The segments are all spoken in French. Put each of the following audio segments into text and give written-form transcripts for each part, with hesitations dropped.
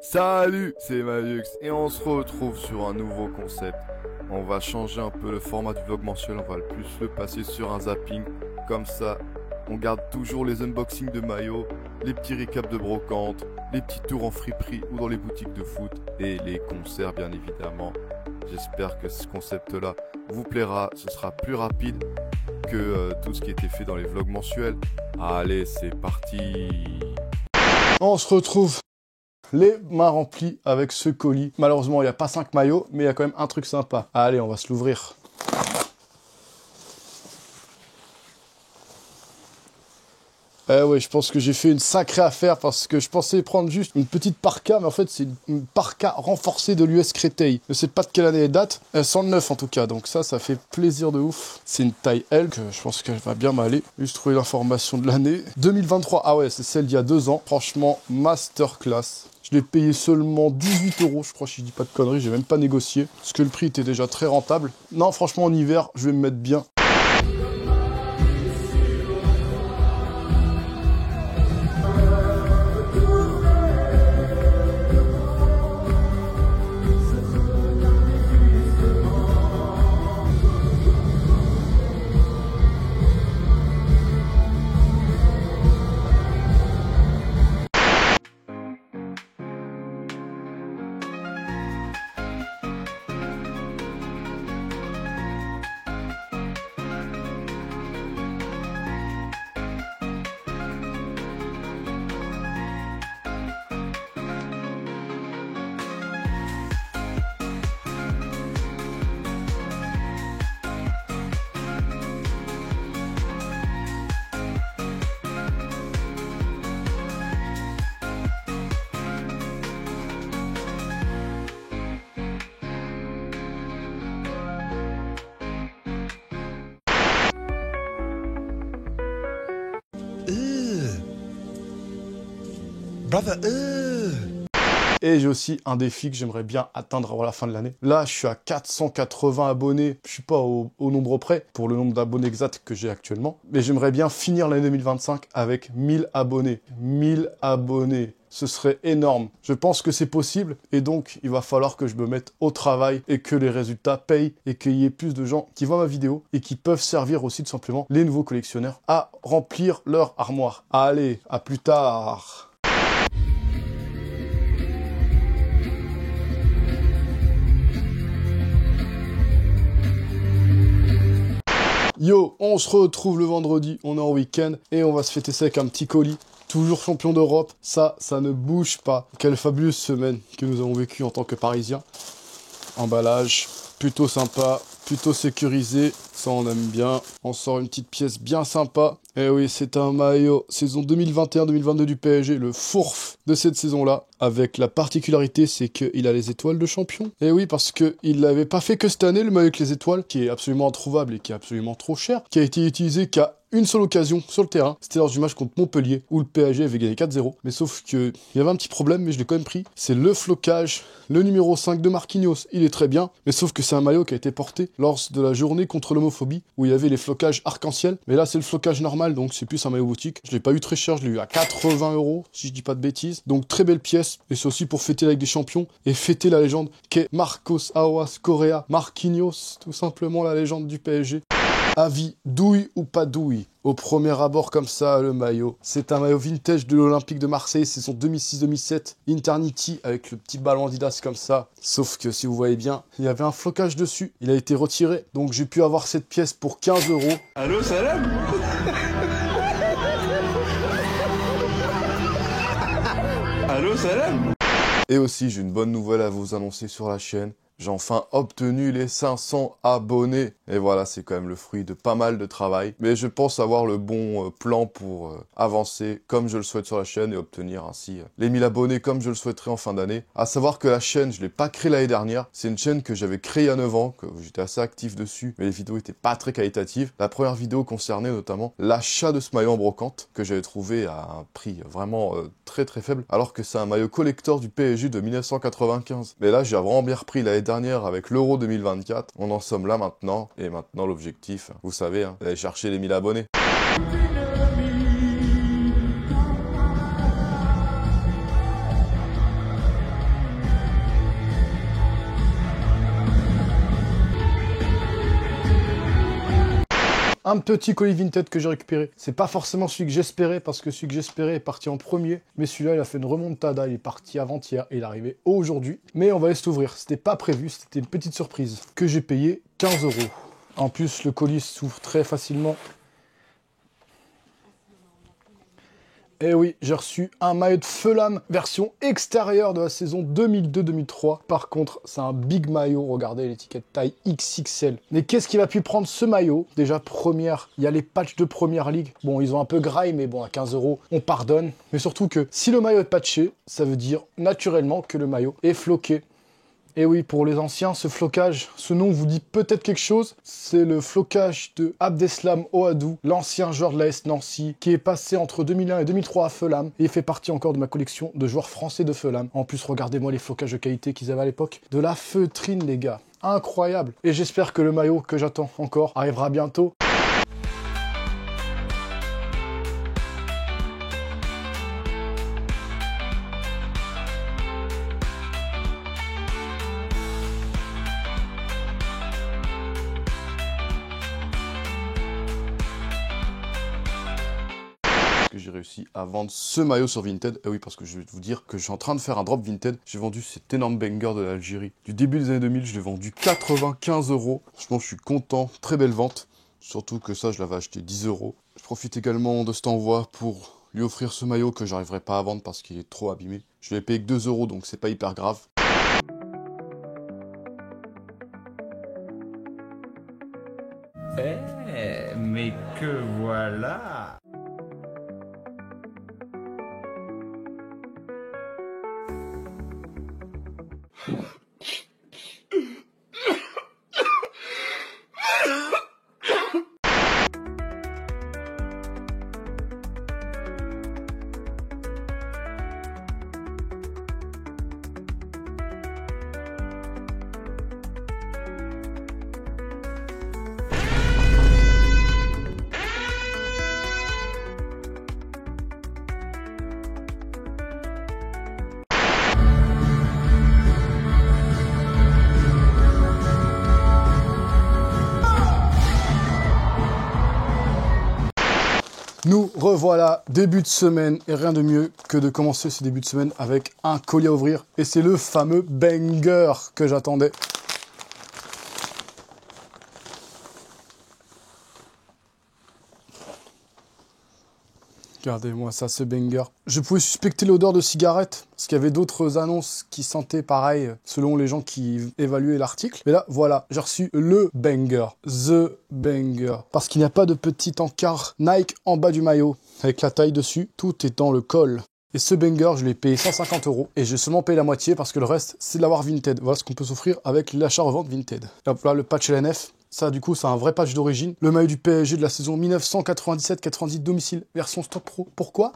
Salut, c'est Malux et on se retrouve sur un nouveau concept. On va changer un peu le format du vlog mensuel, on va le plus le passer sur un zapping. Comme ça, on garde toujours les unboxings de maillots, les petits récaps de brocante, les petits tours en friperie ou dans les boutiques de foot et les concerts bien évidemment. J'espère que ce concept-là vous plaira, ce sera plus rapide que tout ce qui était fait dans les vlogs mensuels. Allez, c'est parti. On se retrouve les mains remplies avec ce colis. Malheureusement, il n'y a pas 5 maillots, mais il y a quand même un truc sympa. Allez, on va se l'ouvrir. Eh ouais, je pense que j'ai fait une sacrée affaire parce que je pensais prendre juste une petite parka, mais en fait, c'est une parka renforcée de l'US Créteil. Je sais pas de quelle année elle date, elle sent le neuf en tout cas, donc ça fait plaisir de ouf. C'est une taille L, que je pense qu'elle va bien m'aller. Juste trouver l'information de l'année. 2023, ah ouais, c'est celle d'il y a 2 ans. Franchement, masterclass. Je l'ai payé seulement 18 €, je crois, si je dis pas de conneries, j'ai même pas négocié, parce que le prix était déjà très rentable. Non, franchement, en hiver, je vais me mettre bien. Brother, Et j'ai aussi un défi que j'aimerais bien atteindre avant la fin de l'année. Là, je suis à 480 abonnés. Je suis pas au nombre près pour le nombre d'abonnés exact que j'ai actuellement. Mais j'aimerais bien finir l'année 2025 avec 1000 abonnés. 1000 abonnés. Ce serait énorme. Je pense que c'est possible et donc il va falloir que je me mette au travail et que les résultats payent et qu'il y ait plus de gens qui voient ma vidéo et qui peuvent servir aussi tout simplement les nouveaux collectionneurs à remplir leur armoire. Allez, à plus tard. Yo, on se retrouve le vendredi, on est en week-end et on va se fêter ça avec un petit colis. Toujours champion d'Europe, ça ne bouge pas. Quelle fabuleuse semaine que nous avons vécue en tant que Parisiens. Emballage, plutôt sympa, plutôt sécurisé, ça on aime bien. On sort une petite pièce bien sympa. Eh oui, c'est un maillot saison 2021-2022 du PSG, le fourf de cette saison-là. Avec la particularité, c'est qu'il a les étoiles de champion. Eh oui, parce qu'il l'avait pas fait que cette année, le maillot avec les étoiles, qui est absolument introuvable et qui est absolument trop cher, qui a été utilisé qu'à une seule occasion sur le terrain. C'était lors du match contre Montpellier, où le PSG avait gagné 4-0. Mais sauf qu'il y avait un petit problème, mais je l'ai quand même pris. C'est le flocage. Le numéro 5 de Marquinhos, il est très bien. Mais sauf que c'est un maillot qui a été porté lors de la journée contre l'homophobie, où il y avait les flocages arc-en-ciel. Mais là, c'est le flocage normal, donc c'est plus un maillot boutique. Je l'ai pas eu très cher, je l'ai eu à 80 €, si je dis pas de bêtises. Donc très belle pièce. Et c'est aussi pour fêter la Ligue des Champions et fêter la légende qu'est Marcos Aouas Correa. Marquinhos, tout simplement la légende du PSG. Avis, douille ou pas douille? Au premier abord comme ça, le maillot. C'est un maillot vintage de l'Olympique de Marseille, saison 2006-2007. Eternity avec le petit ballon Adidas comme ça. Sauf que si vous voyez bien, il y avait un flocage dessus. Il a été retiré, donc j'ai pu avoir cette pièce pour 15 €. allô, salam. Allô, salam. Et aussi, j'ai une bonne nouvelle à vous annoncer sur la chaîne. J'ai enfin obtenu les 500 abonnés. Et voilà, c'est quand même le fruit de pas mal de travail. Mais je pense avoir le bon plan pour avancer comme je le souhaite sur la chaîne et obtenir ainsi les 1000 abonnés comme je le souhaiterais en fin d'année. À savoir que la chaîne, je l'ai pas créée l'année dernière. C'est une chaîne que j'avais créée il y a 9 ans, que j'étais assez actif dessus, mais les vidéos étaient pas très qualitatives. La première vidéo concernait notamment l'achat de ce maillot en brocante que j'avais trouvé à un prix vraiment très faible, alors que c'est un maillot collector du PSG de 1995. Mais là, j'ai vraiment bien repris l'année dernière avec l'Euro 2024. On en sommes là maintenant. Et maintenant, l'objectif, vous savez, hein, d'aller chercher les 1000 abonnés. un petit colis Vinted que j'ai récupéré. C'est pas forcément celui que j'espérais, parce que celui que j'espérais est parti en premier. Mais celui-là, il a fait une remontada, il est parti avant-hier et il est arrivé aujourd'hui. Mais on va laisser l'ouvrir, c'était pas prévu, c'était une petite surprise que j'ai payé 15 €. En plus, le colis s'ouvre très facilement. Et oui, j'ai reçu un maillot de Fulham version extérieure de la saison 2002-2003. Par contre, c'est un big maillot. Regardez l'étiquette taille XXL. Mais qu'est-ce qu'il a pu prendre ce maillot? Déjà, première, il y a les patchs de Première Ligue. Bon, ils ont un peu graille, mais bon, à 15 €, on pardonne. Mais surtout que si le maillot est patché, ça veut dire naturellement que le maillot est floqué. Et oui, pour les anciens, ce flocage, ce nom vous dit peut-être quelque chose. C'est le flocage de Abdeslam Ouadou, l'ancien joueur de l'AS Nancy, qui est passé entre 2001 et 2003 à Fulham. Et il fait partie encore de ma collection de joueurs français de Fulham. En plus, regardez-moi les flocages de qualité qu'ils avaient à l'époque. De la feutrine, les gars. Incroyable. Et j'espère que le maillot que j'attends encore arrivera bientôt. J'ai réussi à vendre ce maillot sur Vinted. Et oui, parce que je vais vous dire que je suis en train de faire un drop Vinted. J'ai vendu cet énorme banger de l'Algérie. Du début des années 2000, je l'ai vendu 95 €. Franchement, je suis content. Très belle vente. Surtout que ça, je l'avais acheté 10 €. Je profite également de cet envoi pour lui offrir ce maillot que j'arriverai pas à vendre parce qu'il est trop abîmé. Je l'ai payé que 2 €, donc c'est pas hyper grave. Mais que voilà! Nous revoilà, début de semaine, et rien de mieux que de commencer ce début de semaine avec un colis à ouvrir. Et c'est le fameux banger que j'attendais. Regardez-moi ça, ce banger. Je pouvais suspecter l'odeur de cigarette, parce qu'il y avait d'autres annonces qui sentaient pareil, selon les gens qui évaluaient l'article. Mais là, voilà, j'ai reçu le banger, the banger. Parce qu'il n'y a pas de petit encart Nike en bas du maillot, avec la taille dessus, tout est dans le col. Et ce banger, je l'ai payé 150 €, et j'ai seulement payé la moitié, parce que le reste, c'est de l'avoir Vinted. Voilà ce qu'on peut s'offrir avec l'achat-revente Vinted. Et hop là, le patch LNF. Ça, du coup, c'est un vrai patch d'origine. Le maillot du PSG de la saison 1997-98 domicile, version stock pro. Pourquoi?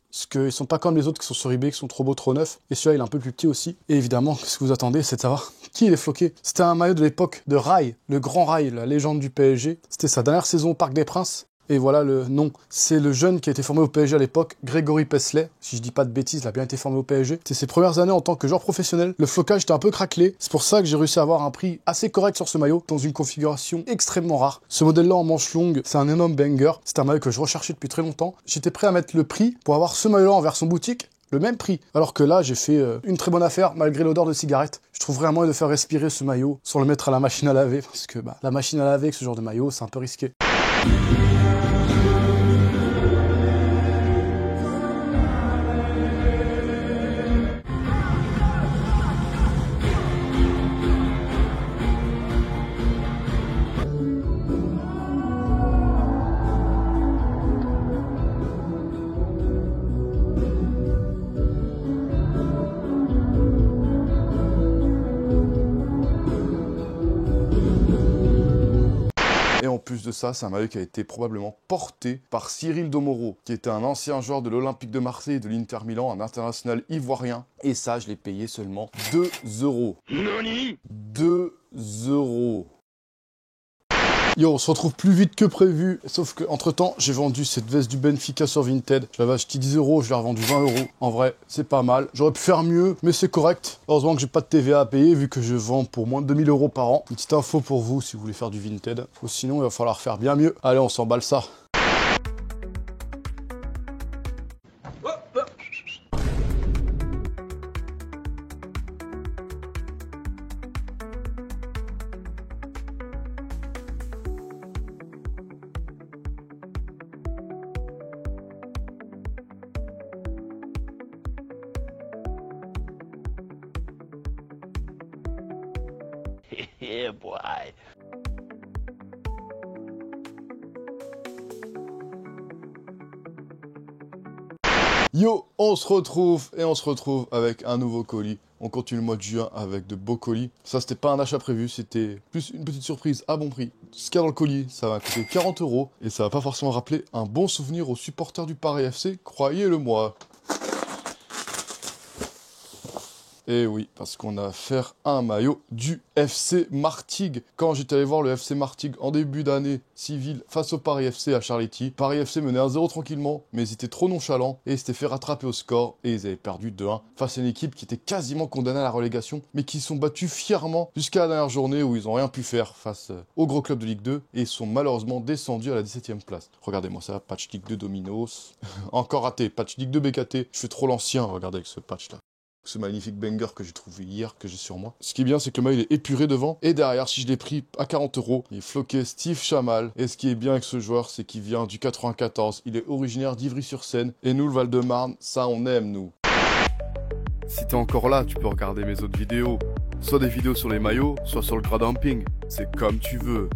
Parce qu'ils sont pas comme les autres qui sont sur eBay, qui sont trop beaux, trop neufs. Et celui-là, il est un peu plus petit aussi. Et évidemment, ce que vous attendez, c'est de savoir qui il est floqué. C'était un maillot de l'époque de Rai, le grand Rai, la légende du PSG. C'était sa dernière saison au Parc des Princes. Et voilà le nom. C'est le jeune qui a été formé au PSG à l'époque, Grégory Paisley. Si je dis pas de bêtises, il a bien été formé au PSG. C'était ses premières années en tant que joueur professionnel. Le flocage était un peu craquelé. C'est pour ça que j'ai réussi à avoir un prix assez correct sur ce maillot, dans une configuration extrêmement rare. Ce modèle-là en manche longue, c'est un énorme banger. C'est un maillot que je recherchais depuis très longtemps. J'étais prêt à mettre le prix pour avoir ce maillot-là en version boutique. Le même prix. Alors que là, j'ai fait une très bonne affaire, malgré l'odeur de cigarette. Je trouverais un moyen de faire respirer ce maillot sans le mettre à la machine à laver. Parce que la machine à laver avec ce genre de maillot, c'est un peu risqué. Et en plus de ça, c'est un maillot qui a été probablement porté par Cyril Domoro, qui était un ancien joueur de l'Olympique de Marseille et de l'Inter Milan, un international ivoirien. Et ça, je l'ai payé seulement 2 €. Nani ? 2 €. Yo, on se retrouve plus vite que prévu, sauf que entre temps, j'ai vendu cette veste du Benfica sur Vinted. Je l'avais acheté 10 €, je l'ai revendu 20 €. En vrai, c'est pas mal. J'aurais pu faire mieux, mais c'est correct. Heureusement que j'ai pas de TVA à payer, vu que je vends pour moins de 2000 € par an. Une petite info pour vous, si vous voulez faire du Vinted. Ou sinon, il va falloir faire bien mieux. Allez, on s'emballe ça. Yeah, boy. Yo, on se retrouve avec un nouveau colis. On continue le mois de juin avec de beaux colis. Ça, c'était pas un achat prévu, c'était plus une petite surprise à bon prix. Ce qu'il y a dans le colis, ça va coûter 40 € et ça va pas forcément rappeler un bon souvenir aux supporters du Paris FC, croyez-le moi. Et oui, parce qu'on a affaire à un maillot du FC Martigues. Quand j'étais allé voir le FC Martigues en début d'année civile face au Paris FC à Charléty, Paris FC menait 1-0 tranquillement, mais ils étaient trop nonchalants et ils s'étaient fait rattraper au score et ils avaient perdu 2-1 face à une équipe qui était quasiment condamnée à la relégation, mais qui sont battus fièrement jusqu'à la dernière journée où ils n'ont rien pu faire face au gros club de Ligue 2 et ils sont malheureusement descendus à la 17e place. Regardez-moi ça, patch Ligue 2 Dominos. Encore raté, patch Ligue 2 BKT. Je fais trop l'ancien, regardez avec ce patch là. Ce magnifique banger que j'ai trouvé hier, que j'ai sur moi. Ce qui est bien, c'est que le maillot est épuré devant. Et derrière, si je l'ai pris à 40 €, il est floqué Steve Chamal. Et ce qui est bien avec ce joueur, c'est qu'il vient du 94. Il est originaire d'Ivry-sur-Seine. Et nous, le Val-de-Marne, ça on aime, nous. Si t'es encore là, tu peux regarder mes autres vidéos. Soit des vidéos sur les maillots, soit sur le grading. C'est comme tu veux.